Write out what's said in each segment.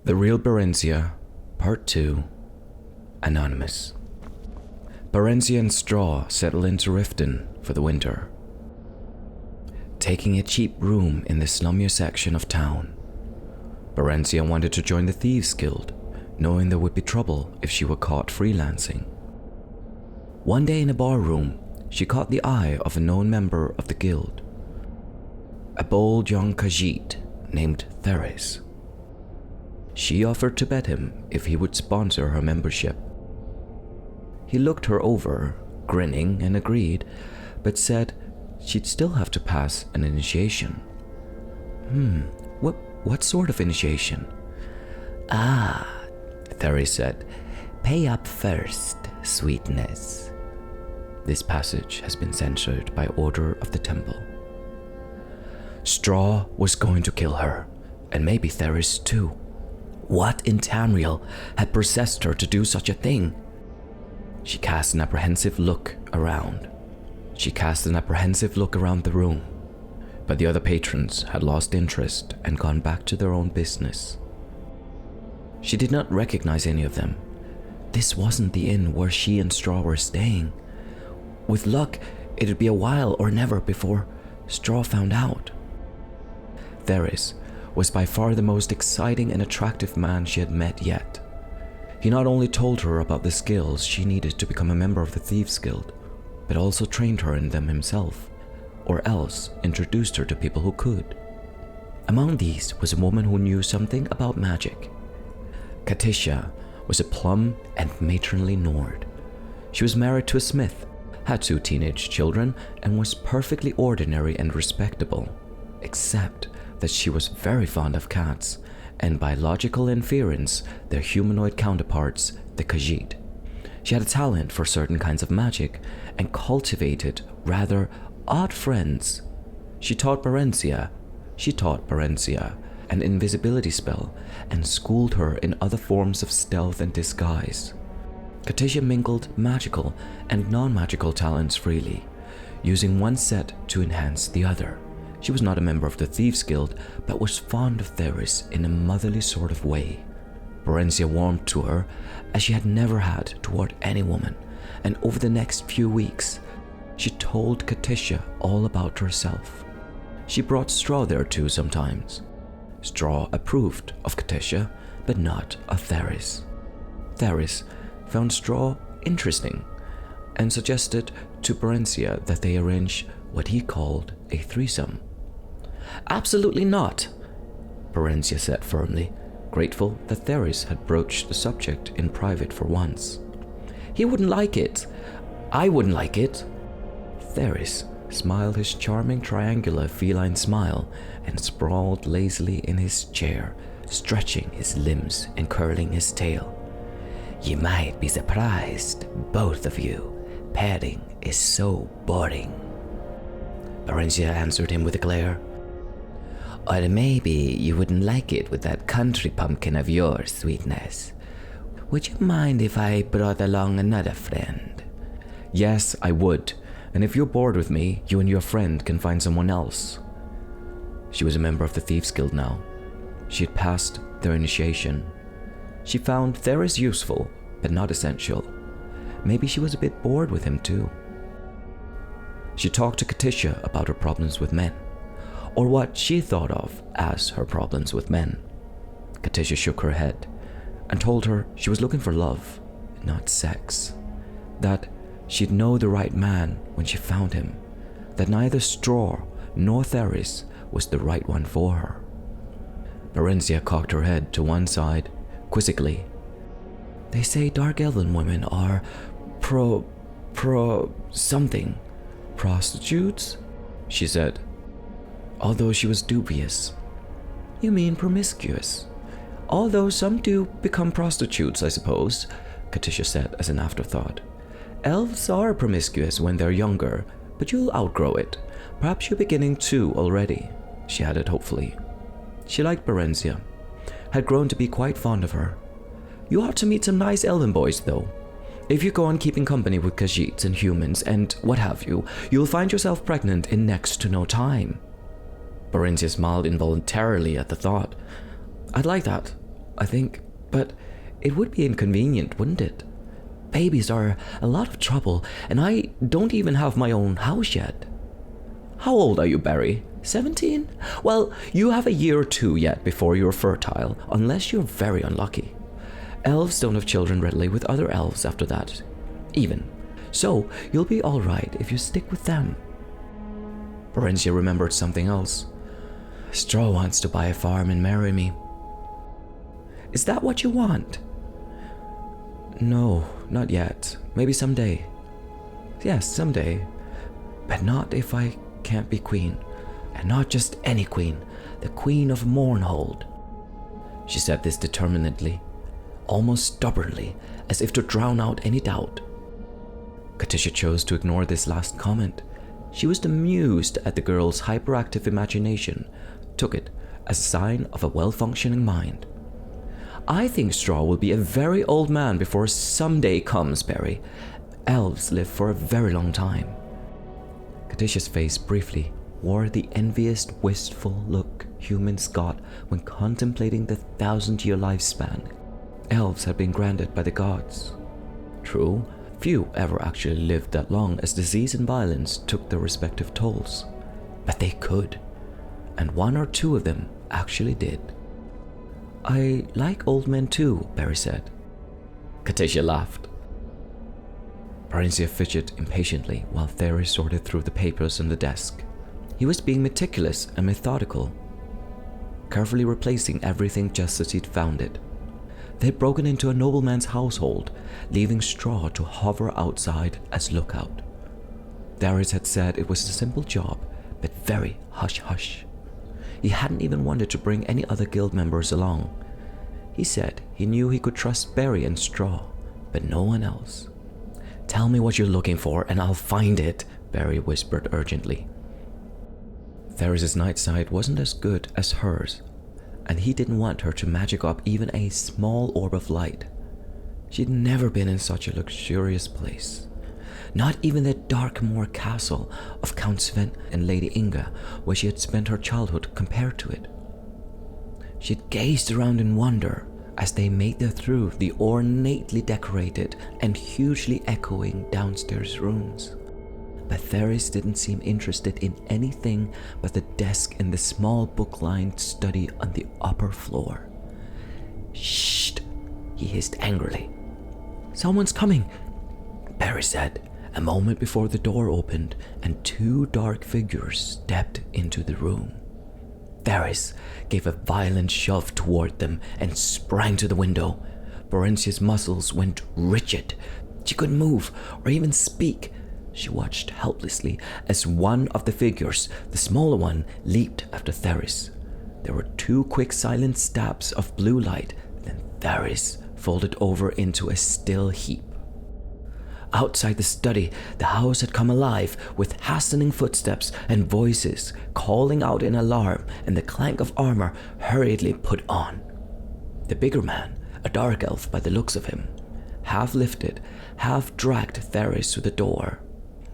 The Real Barenziah, Part 2, Anonymous. Barenziah and Straw settle into Riften for the winter, taking a cheap room in the slummier section of town. Barenziah wanted to join the Thieves Guild, knowing there would be trouble if she were caught freelancing. One day in a bar room, she caught the eye of a known member of the guild, a bold young Khajiit named Theris. She offered to bet him if he would sponsor her membership. He looked her over, grinning, and agreed, but said she'd still have to pass an initiation. What sort of initiation? Theris said, "Pay up first, sweetness." This passage has been censored by order of the temple. Straw was going to kill her, and maybe Theris too. What in Tamriel had possessed her to do such a thing? She cast an apprehensive look around. The room, but the other patrons had lost interest and gone back to their own business. She did not recognize any of them. This wasn't the inn where she and Straw were staying. With luck, it'd be a while or never before Straw found out. Theris was by far the most exciting and attractive man she had met yet. He not only told her about the skills she needed to become a member of the Thieves Guild, but also trained her in them himself, or else introduced her to people who could. Among these was a woman who knew something about magic. Katisha was a plump and matronly Nord. She was married to a smith, had 2 teenage children, and was perfectly ordinary and respectable, except that she was very fond of cats, and by logical inference, their humanoid counterparts, the Khajiit. She had a talent for certain kinds of magic, and cultivated rather odd friends. She taught Barenziah an invisibility spell, and schooled her in other forms of stealth and disguise. Katisha mingled magical and non-magical talents freely, using one set to enhance the other. She was not a member of the Thieves Guild, but was fond of Theris in a motherly sort of way. Barenziah warmed to her as she had never had toward any woman, and over the next few weeks, she told Katisha all about herself. She brought Straw there too sometimes. Straw approved of Katisha, but not of Theris. Theris found Straw interesting, and suggested to Barenziah that they arrange what he called a threesome. "Absolutely not," Barenziah said firmly, grateful that Theris had broached the subject in private for once. "He wouldn't like it. I wouldn't like it." Theris smiled his charming triangular feline smile and sprawled lazily in his chair, stretching his limbs and curling his tail. "You might be surprised, both of you. Petting is so boring." Barenziah answered him with a glare. "Or maybe you wouldn't like it with that country pumpkin of yours, sweetness. Would you mind if I brought along another friend?" "Yes, I would. And if you're bored with me, you and your friend can find someone else." She was a member of the Thieves Guild now. She had passed their initiation. She found Theris useful, but not essential. Maybe she was a bit bored with him too. She talked to Katisha about her problems with men, or what she thought of as her problems with men. Katisha shook her head and told her she was looking for love, not sex. That she'd know the right man when she found him. That neither Straw nor Theris was the right one for her. Barenziah cocked her head to one side, quizzically. "They say dark elven women are something. Prostitutes?" she said, although she was dubious. "You mean promiscuous? Although some do become prostitutes, I suppose," Katisha said as an afterthought. "Elves are promiscuous when they're younger, but you'll outgrow it. Perhaps you're beginning to already," she added hopefully. She liked Barenziah, had grown to be quite fond of her. "You ought to meet some nice elven boys, though. If you go on keeping company with Khajiits and humans and what have you, you'll find yourself pregnant in next to no time." Barenziah smiled involuntarily at the thought. "I'd like that. I think, but it would be inconvenient, wouldn't it? Babies are a lot of trouble, and I don't even have my own house yet. How old are you, Barry? 17? Well, you have a year or two yet before you're fertile, unless you're very unlucky. Elves don't have children readily with other elves after that, even. So, you'll be alright if you stick with them. Barenziah remembered something else. Straw wants to buy a farm and marry me. Is that what you want? No, not yet. Maybe someday. Yes, someday. But not if I can't be queen. And not just any queen. The Queen of Mournhold. She said this determinedly, almost stubbornly, as if to drown out any doubt. Katisha chose to ignore this last comment. She was amused at the girl's hyperactive imagination, took it as a sign of a well-functioning mind. I think Straw will be a very old man before someday comes, Barry. Elves live for a very long time. Katisha's face briefly wore the envious, wistful look humans got when contemplating the 1,000-year lifespan elves had been granted by the gods. True, few ever actually lived that long as disease and violence took their respective tolls. But they could, and one or two of them actually did. I like old men too, Barry said. Katisha laughed. Barenziah fidgeted impatiently while Theris sorted through the papers on the desk. He was being meticulous and methodical, carefully replacing everything just as he'd found it. They had broken into a nobleman's household, leaving Straw to hover outside as lookout. Darius had said it was a simple job, but very hush-hush. He hadn't even wanted to bring any other guild members along. He said he knew he could trust Barry and Straw, but no one else. Tell me what you're looking for and I'll find it, Barry whispered urgently. Theris's night sight wasn't as good as hers, and he didn't want her to magic up even a small orb of light. She'd never been in such a luxurious place. Not even the Darkmoor castle of Count Sven and Lady Inga, where she had spent her childhood, compared to it. She'd gazed around in wonder as they made their through the ornately decorated and hugely echoing downstairs rooms. But Theris didn't seem interested in anything but the desk in the small book-lined study on the upper floor. Shh! He hissed angrily. Someone's coming, Barry said, a moment before the door opened and two dark figures stepped into the room. Theris gave a violent shove toward them and sprang to the window. Barenziah's muscles went rigid. She couldn't move or even speak. She watched helplessly as one of the figures, the smaller one, leaped after Theris. There were two quick silent stabs of blue light, then Theris folded over into a still heap. Outside the study, the house had come alive with hastening footsteps and voices calling out in alarm and the clank of armor hurriedly put on. The bigger man, a dark elf by the looks of him, half lifted, half dragged Theris to the door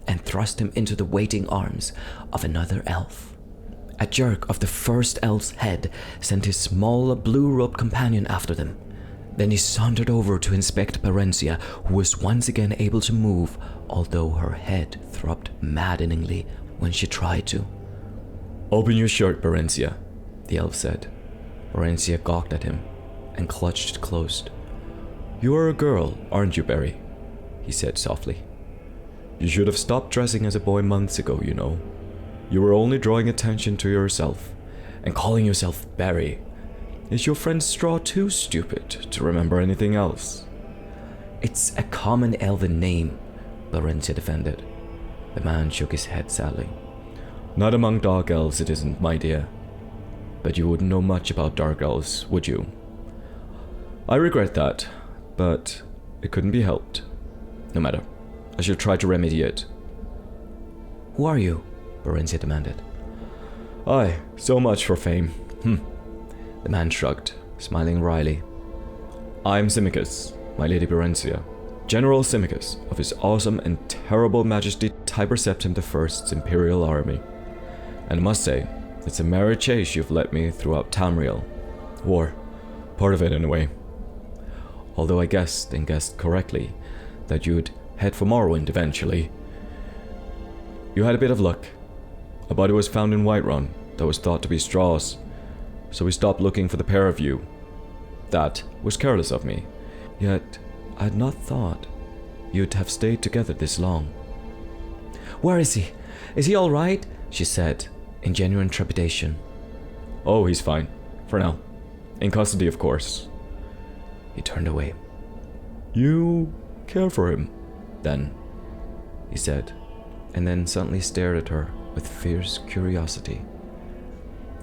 and thrust him into the waiting arms of another elf. A jerk of the first elf's head sent his small blue-robed companion after them. Then he sauntered over to inspect Barenziah, who was once again able to move, although her head throbbed maddeningly when she tried to. "Open your shirt, Barenziah," the elf said. Barenziah gawked at him and clutched closed. "You are a girl, aren't you, Barry?" he said softly. "You should have stopped dressing as a boy months ago, you know. You were only drawing attention to yourself, and calling yourself Barry. Is your friend Straw too stupid to remember anything else?" "It's a common elven name," Barenziah defended. The man shook his head sadly. "Not among dark elves it isn't, my dear. But you wouldn't know much about dark elves, would you? I regret that, but it couldn't be helped. No matter. I shall try to remedy it." "Who are you?" Barenziah demanded. "Aye, so much for fame. The man shrugged, smiling wryly. "I'm Simicus, my lady Barenziah, General Simicus of His Awesome and Terrible Majesty Tiber Septim I's Imperial Army. And I must say, it's a merry chase you've led me throughout Tamriel. Or Part of it, anyway. Although I guessed correctly that you'd head for Morrowind eventually. You had a bit of luck. A body was found in Whiterun that was thought to be Straw's, so we stopped looking for the pair of you. That was careless of me, yet I had not thought you'd have stayed together this long. Where is he? Is he all right? She said, in genuine trepidation. Oh, he's fine. For now. In custody, of course. He turned away. You care for him, then? He said, and then suddenly stared at her with fierce curiosity.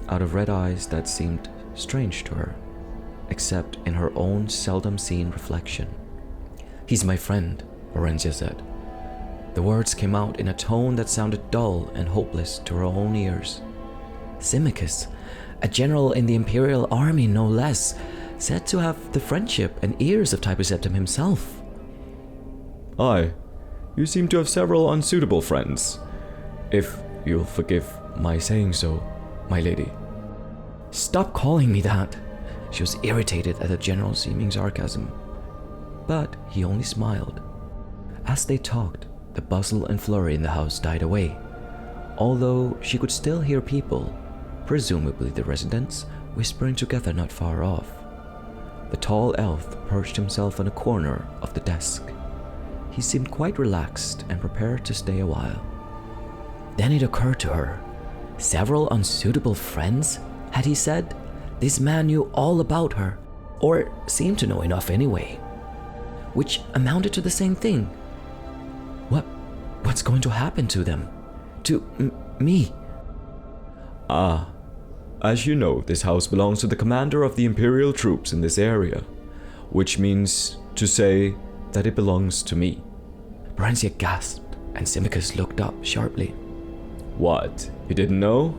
Out of red eyes that seemed strange to her, except in her own seldom-seen reflection. He's my friend, Barenziah said. The words came out in a tone that sounded dull and hopeless to her own ears. Simus, a general in the Imperial Army no less, said to have the friendship and ears of Tiber Septim himself. Aye, you seem to have several unsuitable friends, if you'll forgive my saying so, my lady. Stop calling me that. She was irritated at the general's seeming sarcasm, but he only smiled. As they talked, the bustle and flurry in the house died away, although she could still hear people, presumably the residents, whispering together not far off. The tall elf perched himself on a corner of the desk. He seemed quite relaxed and prepared to stay a while. Then it occurred to her. Several unsuitable friends, had he said? This man knew all about her, or seemed to know enough anyway. Which amounted to the same thing. What's going to happen to them? To me? Ah, as you know, this house belongs to the commander of the Imperial troops in this area, which means to say that it belongs to me. Barenziah gasped, and Simus looked up sharply. What? You didn't know?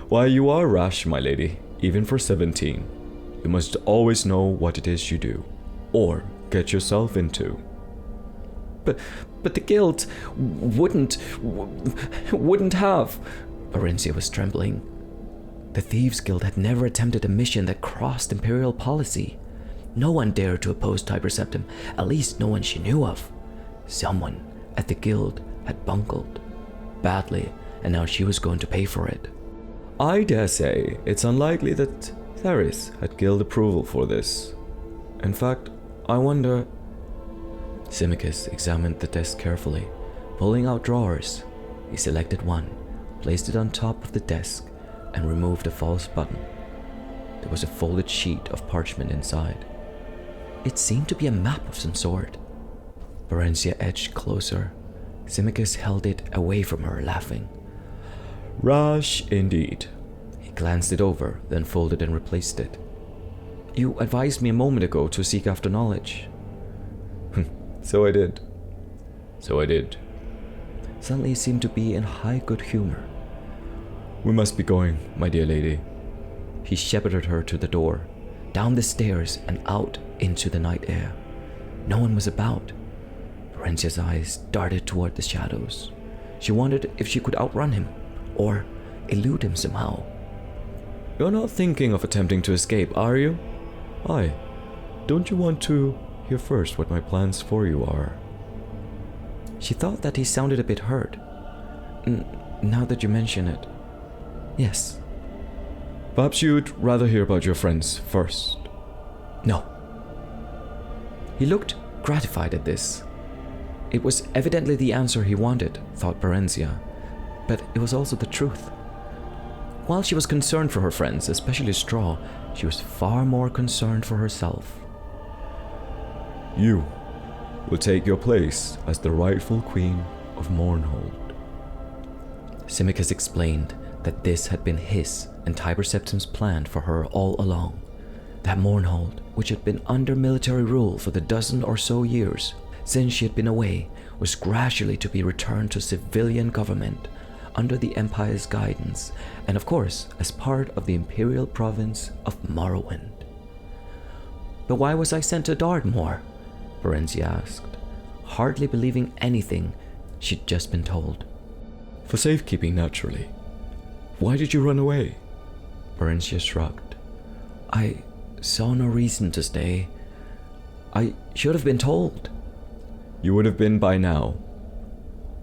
Why, you are rash, my lady, even for 17. You must always know what it is you do, or get yourself into. But the guild wouldn't have... Barenziah was trembling. The Thieves' Guild had never attempted a mission that crossed Imperial policy. No one dared to oppose Tiber Septim, at least no one she knew of. Someone at the guild had bungled badly, and now she was going to pay for it. I dare say it's unlikely that Theris had guild approval for this. In fact, I wonder... Simus examined the desk carefully, pulling out drawers. He selected one, placed it on top of the desk, and removed a false button. There was a folded sheet of parchment inside. It seemed to be a map of some sort. Barenziah edged closer. Simus held it away from her, laughing. Rash indeed. He glanced it over, then folded and replaced it. You advised me a moment ago to seek after knowledge. So I did. Suddenly he seemed to be in high good humor. We must be going, my dear lady. He shepherded her to the door, down the stairs and out into the night air. No one was about. Barenziah's eyes darted toward the shadows. She wondered if she could outrun him, or elude him somehow. You're not thinking of attempting to escape, are you? Aye. Don't you want to hear first what my plans for you are? She thought that he sounded a bit hurt. Now that you mention it. Yes. Perhaps you'd rather hear about your friends first. No. He looked gratified at this. It was evidently the answer he wanted, thought Barenziah, but it was also the truth. While she was concerned for her friends, especially Straw, she was far more concerned for herself. You will take your place as the rightful queen of Mournhold. Simus explained that this had been his and Tiber Septim's plan for her all along. That Mournhold, which had been under military rule for the dozen or so years since she had been away, was gradually to be returned to civilian government under the Empire's guidance, and of course as part of the Imperial province of Morrowind. But why was I sent to Dartmoor? Barenziah asked, hardly believing anything she'd just been told. For safekeeping, naturally. Why did you run away? Barenziah shrugged. I saw no reason to stay. I should have been told. You would have been by now.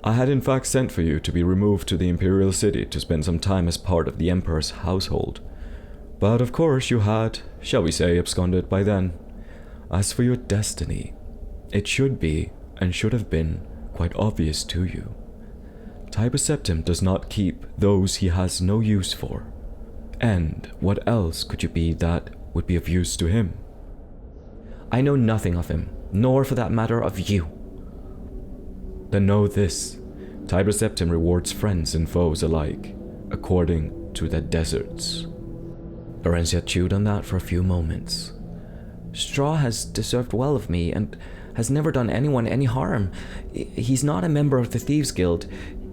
I had in fact sent for you to be removed to the Imperial City to spend some time as part of the Emperor's household. But of course you had, shall we say, absconded by then. As for your destiny, it should be, and should have been, quite obvious to you. Tiber Septim does not keep those he has no use for. And what else could you be that would be of use to him? I know nothing of him, nor for that matter of you. Then know this, Tiber Septim rewards friends and foes alike, according to their deserts. Barenziah chewed on that for a few moments. Straw has deserved well of me and has never done anyone any harm. He's not a member of the Thieves Guild.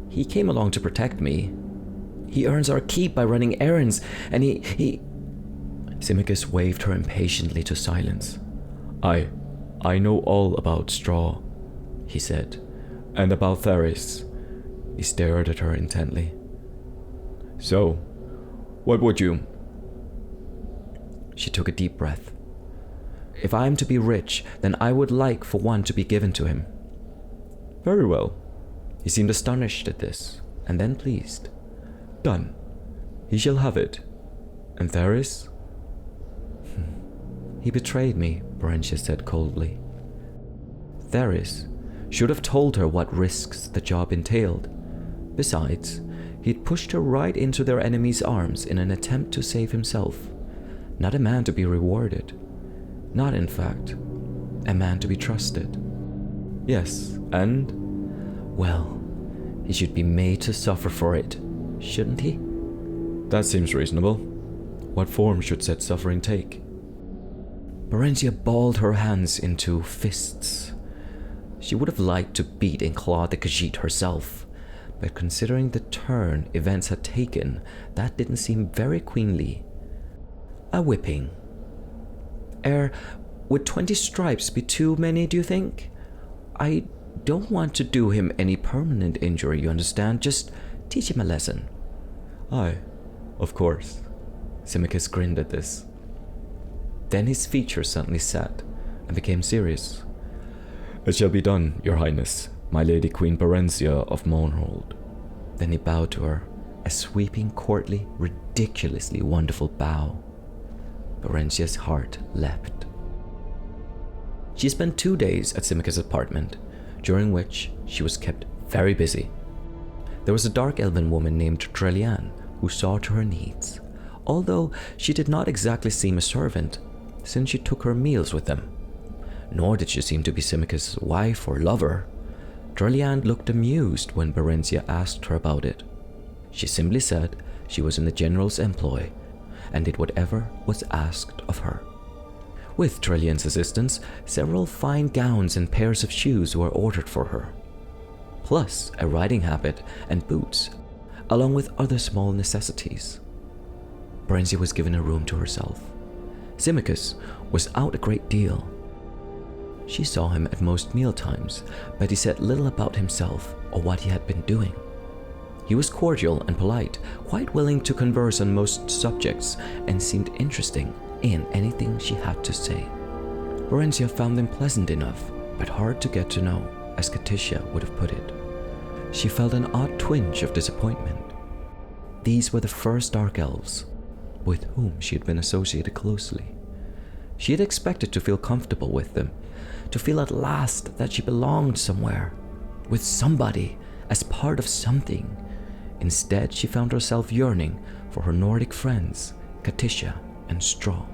He came along to protect me. He earns our keep by running errands, and he... Simus waved her impatiently to silence. I know all about Straw, he said, and about Theris. He stared at her intently. So, what would you? She took a deep breath. If I am to be rich, then I would like for one to be given to him. Very well. He seemed astonished at this, and then pleased. Done. He shall have it. And Theris? He betrayed me, Barenziah said coldly. Theris should have told her what risks the job entailed. Besides, he'd pushed her right into their enemy's arms in an attempt to save himself. Not a man to be rewarded. Not, in fact, a man to be trusted. Yes, and? Well, he should be made to suffer for it, shouldn't he? That seems reasonable. What form should said suffering take? Barenziah balled her hands into fists. She would have liked to beat and claw the Khajiit herself, but considering the turn events had taken, that didn't seem very queenly. A whipping. Would 20 stripes be too many, do you think? I don't want to do him any permanent injury, you understand? Just teach him a lesson. Aye, of course. Simus grinned at this. Then his features suddenly set and became serious. It shall be done, your highness, my lady Queen Barenziah of Mournhold. Then he bowed to her, a sweeping, courtly, ridiculously wonderful bow. Barenziah's heart leapt. She spent 2 days at Simus' apartment, during which she was kept very busy. There was a dark elven woman named Trelian who saw to her needs, although she did not exactly seem a servant, since she took her meals with them. Nor did she seem to be Simus' wife or lover. Trelian looked amused when Barenziah asked her about it. She simply said she was in the general's employ, and did whatever was asked of her. With Trelian's assistance, several fine gowns and pairs of shoes were ordered for her, plus a riding habit and boots, along with other small necessities. Barenziah was given a room to herself. Simus was out a great deal. She saw him at most mealtimes, but he said little about himself or what he had been doing. He was cordial and polite, quite willing to converse on most subjects, and seemed interesting in anything she had to say. Barenziah found them pleasant enough, but hard to get to know, as Katisha would have put it. She felt an odd twinge of disappointment. These were the first Dark Elves with whom she had been associated closely. She had expected to feel comfortable with them, to feel at last that she belonged somewhere, with somebody, as part of something. Instead, she found herself yearning for her Nordic friends, Katisha and Straw.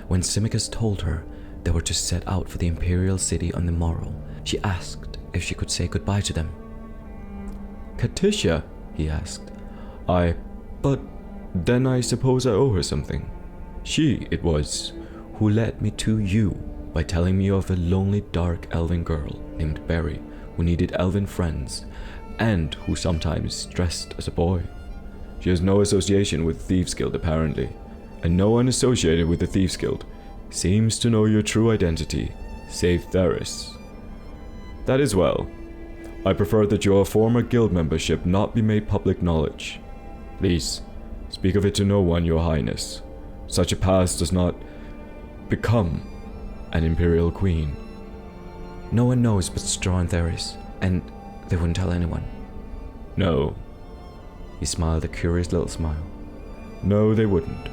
When Simus told her they were to set out for the Imperial City on the morrow, she asked if she could say goodbye to them. Katisha? He asked. But then I suppose I owe her something. She, it was, who led me to you by telling me of a lonely dark elven girl named Berry who needed elven friends and who sometimes dressed as a boy. She has no association with Thieves Guild apparently, and no one associated with the Thieves Guild seems to know your true identity, save Theris. That is well. I prefer that your former guild membership not be made public knowledge. Please, speak of it to no one, your highness. Such a past does not become an imperial queen. No one knows but Straw and Theris, and they wouldn't tell anyone. No. He smiled a curious little smile. No, they wouldn't.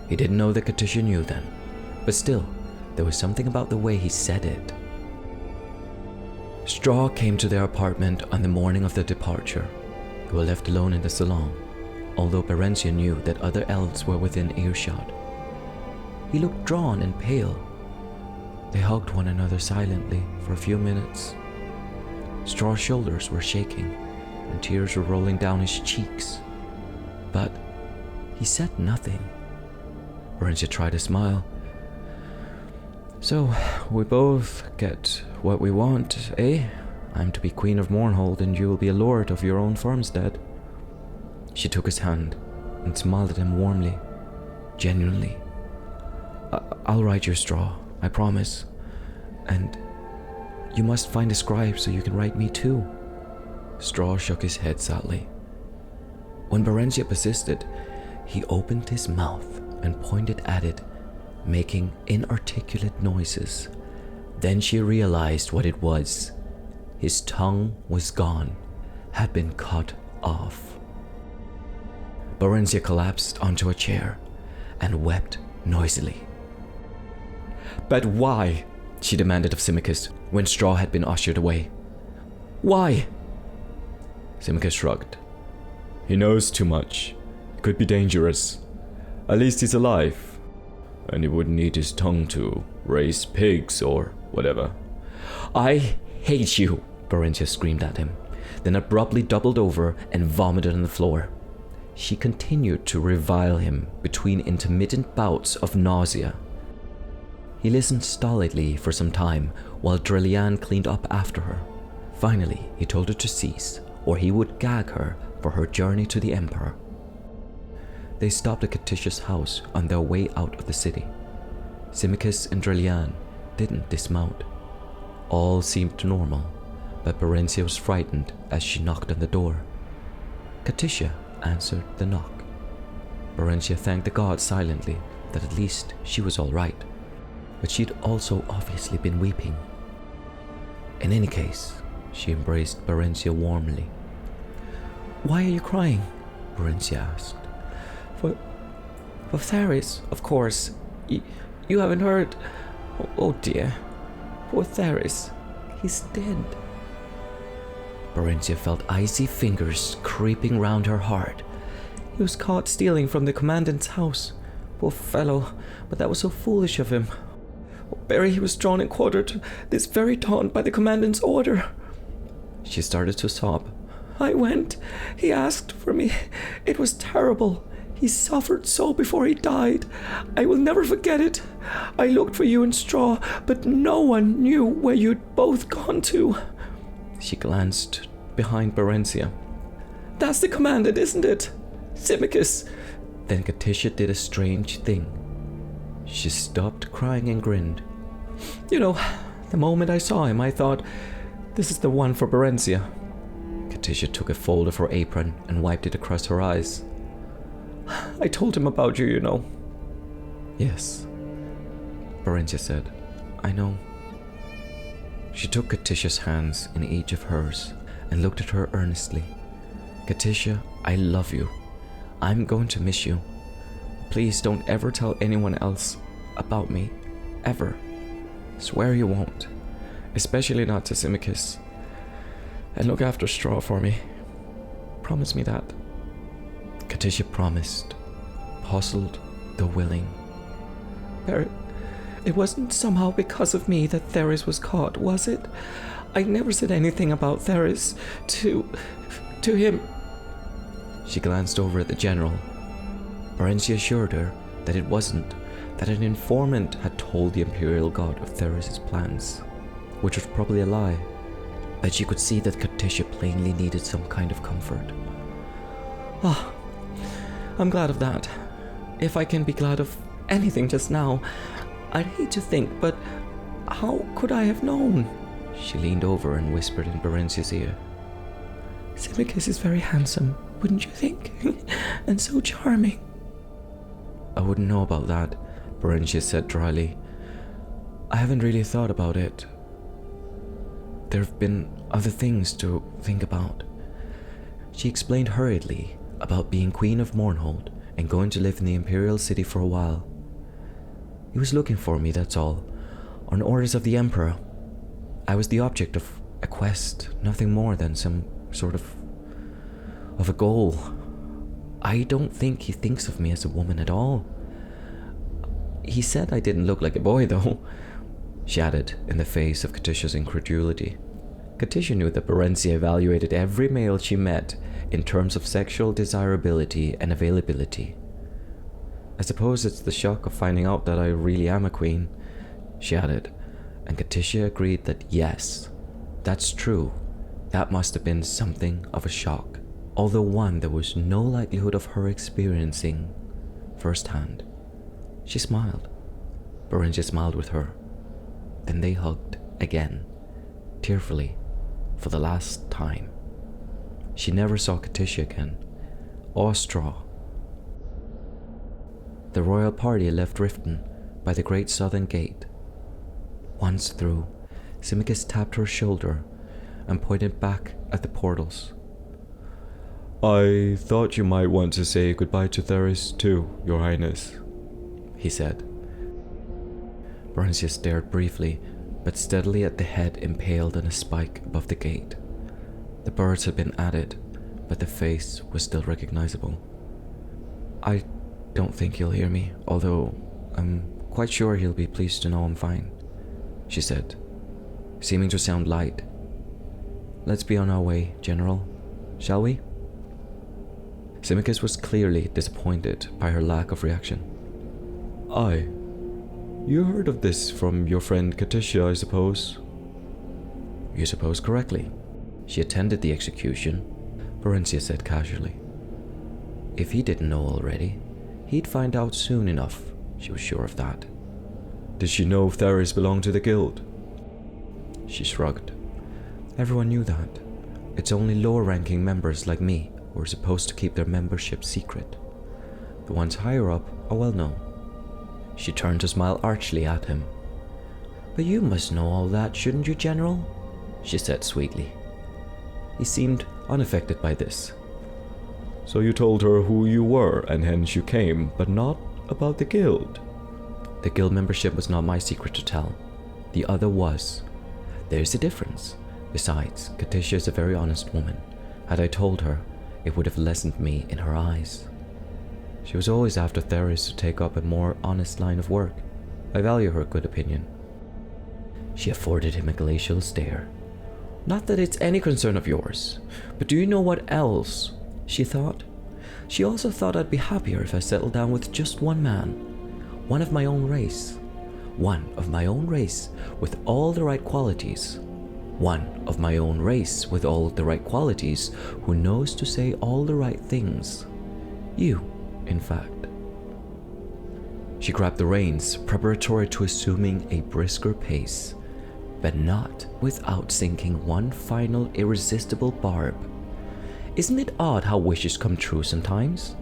He didn't know that Katisha knew then, but still, there was something about the way he said it. Straw came to their apartment on the morning of their departure. They were left alone in the salon, although Barenziah knew that other elves were within earshot. He looked drawn and pale. They hugged one another silently for a few minutes. Straw's shoulders were shaking, and tears were rolling down his cheeks. But he said nothing. Barenziah tried to smile. So, we both get what we want, eh? I'm to be Queen of Mournhold, and you will be a lord of your own farmstead. She took his hand and smiled at him warmly, genuinely. I'll write your Straw, I promise. And you must find a scribe so you can write me too. Straw shook his head sadly. When Barenziah persisted, he opened his mouth and pointed at it, making inarticulate noises. Then she realized what it was. His tongue was gone, had been cut off. Barenziah collapsed onto a chair and wept noisily. But why? She demanded of Simus when Straw had been ushered away. Why? Simus shrugged. He knows too much. It could be dangerous. At least he's alive. And he wouldn't need his tongue to raise pigs or whatever. I hate you, Barenziah screamed at him, then abruptly doubled over and vomited on the floor. She continued to revile him between intermittent bouts of nausea. He listened stolidly for some time while Drelian cleaned up after her. Finally, he told her to cease, or he would gag her for her journey to the Emperor. They stopped at Katisha's house on their way out of the city. Simus and Drelian didn't dismount. All seemed normal, but Barenziah was frightened as she knocked on the door. Katisha answered the knock. Barenziah thanked the gods silently that at least she was all right, but she'd also obviously been weeping. In any case, she embraced Barenziah warmly. Why are you crying? Barenziah asked. For Theris, of course. You haven't heard? Oh dear. Poor Theris. He's dead. Barenziah felt icy fingers creeping round her heart. He was caught stealing from the commandant's house. Poor fellow, but that was so foolish of him. Barry, he was drawn and quartered this very dawn by the commandant's order. She started to sob. I went. He asked for me. It was terrible. He suffered so before he died. I will never forget it. I looked for you in Straw, but no one knew where you'd both gone to. She glanced behind Barenziah. That's the commandant, isn't it? Simus. Then Katisha did a strange thing. She stopped crying and grinned. You know, the moment I saw him, I thought, this is the one for Barenziah. Katisha took a fold of her apron and wiped it across her eyes. I told him about you, you know. Yes, Barenziah said. I know. She took Katisha's hands in each of hers and looked at her earnestly. Katisha, I love you. I'm going to miss you. Please don't ever tell anyone else about me. Ever. Swear you won't. Especially not to Simus. And look after Straw for me. Promise me that. Katisha promised, puzzled though willing. Barrett, it wasn't somehow because of me that Theris was caught, was it? I never said anything about Theris to him. She glanced over at the general. Barenziah assured her that it wasn't, that an informant had told the Imperial God of Theris' plans, which was probably a lie, but she could see that Katisha plainly needed some kind of comfort. Ah, I'm glad of that. If I can be glad of anything just now, I'd hate to think, but how could I have known? She leaned over and whispered in Barenziah's ear. Simus is very handsome, wouldn't you think? And so charming. I wouldn't know about that, Barenziah said dryly. I haven't really thought about it. There have been other things to think about. She explained hurriedly about being Queen of Mournhold and going to live in the Imperial City for a while. He was looking for me, that's all, on orders of the Emperor. I was the object of a quest, nothing more than some sort of a goal. I don't think he thinks of me as a woman at all. He said I didn't look like a boy, though, she added in the face of Katisha's incredulity. Katisha knew that Barenziah evaluated every male she met in terms of sexual desirability and availability. I suppose it's the shock of finding out that I really am a queen, she added, and Katisha agreed that yes, that's true. That must have been something of a shock, although one there was no likelihood of her experiencing firsthand. She smiled. Barenziah smiled with her. Then they hugged again, tearfully, for the last time. She never saw Katisha again, or Straw. The royal party left Riften by the great southern gate. Once through, Simus tapped her shoulder and pointed back at the portals. I thought you might want to say goodbye to Theris too, Your Highness, he said. Barenziah stared briefly, but steadily at the head impaled on a spike above the gate. The birds had been added, but the face was still recognizable. I don't think he'll hear me, although I'm quite sure he'll be pleased to know I'm fine, she said, seeming to sound light. Let's be on our way, General, shall we? Simus was clearly disappointed by her lack of reaction. Aye. You heard of this from your friend Katisha, I suppose? You suppose correctly. She attended the execution, Barenziah said casually. If he didn't know already, he'd find out soon enough, she was sure of that. Did she know Theris belonged to the guild? She shrugged. Everyone knew that. It's only lower-ranking members like me who are supposed to keep their membership secret. The ones higher up are well known. She turned to smile archly at him. But you must know all that, shouldn't you, General? She said sweetly. He seemed unaffected by this. So you told her who you were and hence you came, but not about the guild? The guild membership was not my secret to tell. The other was. There's a difference. Besides, Katisha is a very honest woman. Had I told her, it would have lessened me in her eyes. She was always after Theris to take up a more honest line of work. I value her good opinion. She afforded him a glacial stare. Not that it's any concern of yours, but do you know what else? She thought. She also thought I'd be happier if I settled down with just one man. One of my own race. One of my own race with all the right qualities. One of my own race with all the right qualities who knows to say all the right things. You, in fact. She grabbed the reins, preparatory to assuming a brisker pace, but not without sinking one final irresistible barb. Isn't it odd how wishes come true sometimes?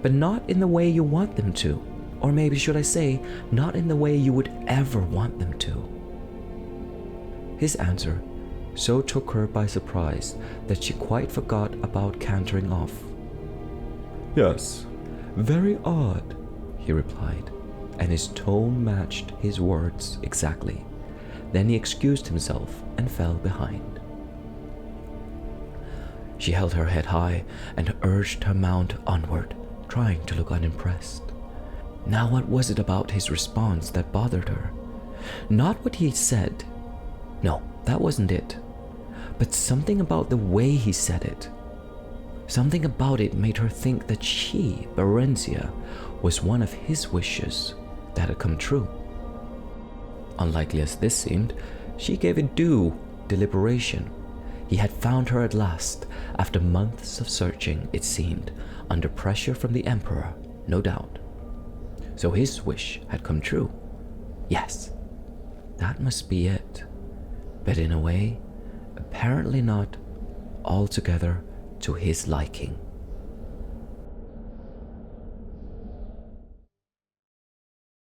But not in the way you want them to. Or maybe should I say, not in the way you would ever want them to. His answer so took her by surprise that she quite forgot about cantering off. Yes, very odd, he replied, and his tone matched his words exactly. Then he excused himself and fell behind. She held her head high and urged her mount onward, trying to look unimpressed. Now what was it about his response that bothered her? Not what he said. No, that wasn't it. But something about the way he said it. Something about it made her think that she, Barenziah, was one of his wishes that had come true. Unlikely as this seemed, she gave it due deliberation. He had found her at last, after months of searching, it seemed, under pressure from the Emperor, no doubt. So his wish had come true. Yes, that must be it. But in a way, apparently not altogether to his liking.